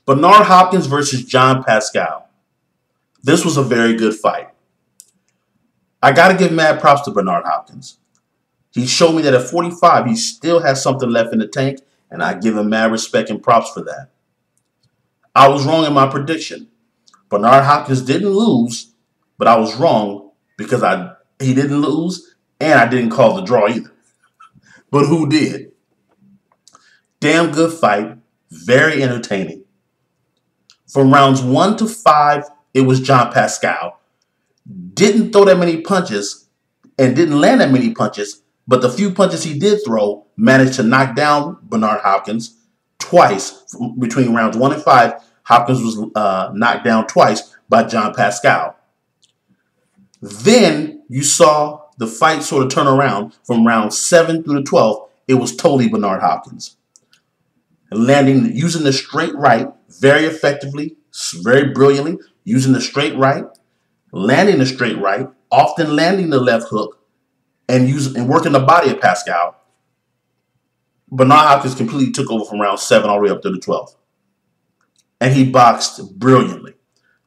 Bernard Hopkins versus John Pascal. This was a very good fight. I got to give mad props to Bernard Hopkins. He showed me that at 45, he still has something left in the tank, and I give him mad respect and props for that. I was wrong in my prediction. Bernard Hopkins didn't lose, but I was wrong because he didn't lose, and I didn't call the draw either. But who did? Damn good fight. Very entertaining. From rounds 1 to 5, it was John Pascal. Didn't throw that many punches and didn't land that many punches, but the few punches he did throw managed to knock down Bernard Hopkins twice. Between rounds 1 and 5, Hopkins was knocked down twice by John Pascal. Then you saw the fight sort of turn around from round 7 through the 12. It was totally Bernard Hopkins. Using the straight right very effectively, very brilliantly, using the straight right, landing the straight right, often landing the left hook, and working the body of Pascal. Bernard Hopkins completely took over from round 7 all the way up to the 12th. And he boxed brilliantly.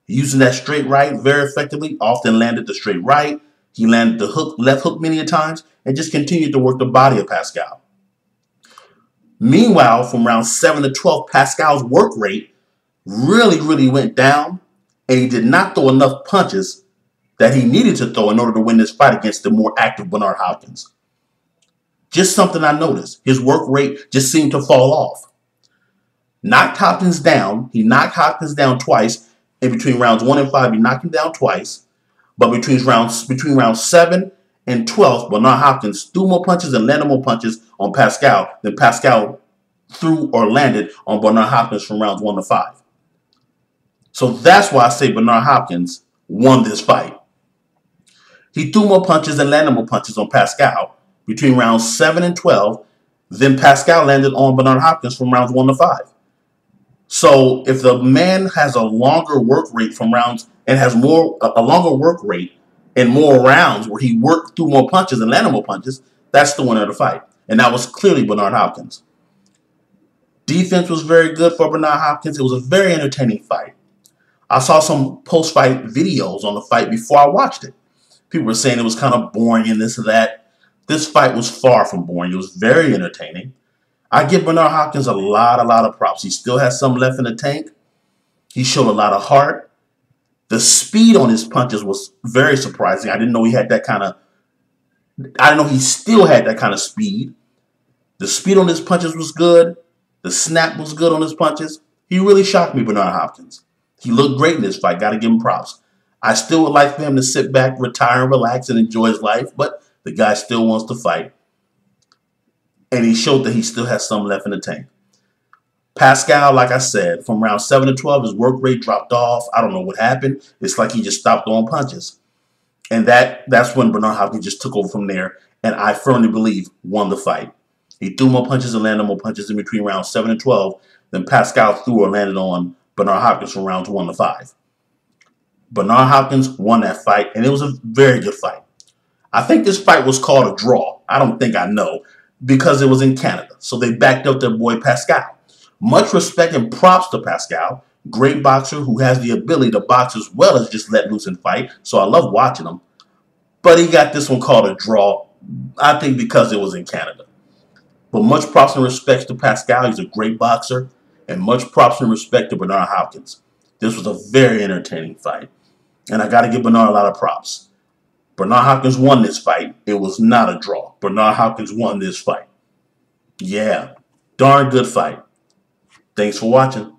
Using that straight right very effectively, often landed the straight right. He landed the left hook many a times, and just continued to work the body of Pascal. Meanwhile, from round 7 to 12, Pascal's work rate really went down, and he did not throw enough punches that he needed to throw in order to win this fight against the more active Bernard Hopkins. Just something I noticed. His work rate just seemed to fall off. Knocked Hopkins down. He knocked Hopkins down twice. In between rounds 1 and 5, he knocked him down twice. But between rounds 7 and 12, Bernard Hopkins threw more punches and landed more punches on Pascal than Pascal threw or landed on Bernard Hopkins from rounds 1 to 5. So that's why I say Bernard Hopkins won this fight. He threw more punches and landed more punches on Pascal between rounds 7 and 12 than Pascal landed on Bernard Hopkins from rounds 1 to 5. So if the man has a longer work rate from rounds and has a longer work rate and more rounds where he worked through more punches and landed more punches, that's the winner of the fight. And that was clearly Bernard Hopkins. Defense was very good for Bernard Hopkins. It was a very entertaining fight. I saw some post-fight videos on the fight before I watched it. People were saying it was kind of boring and this and that. This fight was far from boring. It was very entertaining. I give Bernard Hopkins a lot of props. He still has some left in the tank. He showed a lot of heart. The speed on his punches was very surprising. I didn't know he had that kind of... I didn't know he still had that kind of speed. The speed on his punches was good. The snap was good on his punches. He really shocked me, Bernard Hopkins. He looked great in this fight. Got to give him props. I still would like for him to sit back, retire, and relax and enjoy his life, but the guy still wants to fight. And he showed that he still has some left in the tank. Pascal, like I said, from round 7 to 12, his work rate dropped off. I don't know what happened. It's like he just stopped throwing punches. And that's when Bernard Hopkins just took over from there, and I firmly believe won the fight. He threw more punches and landed more punches in between rounds 7 and 12 than Pascal threw or landed on Bernard Hopkins from rounds 1 to 5. Bernard Hopkins won that fight, and it was a very good fight. I think this fight was called a draw. I don't think I know, because it was in Canada. So they backed up their boy Pascal. Much respect and props to Pascal. Great boxer who has the ability to box as well as just let loose and fight. So I love watching him. But he got this one called a draw, I think because it was in Canada. But much props and respects to Pascal. He's a great boxer. And much props and respect to Bernard Hopkins. This was a very entertaining fight. And I got to give Bernard a lot of props. Bernard Hopkins won this fight. It was not a draw. Bernard Hopkins won this fight. Yeah, darn good fight. Thanks for watching.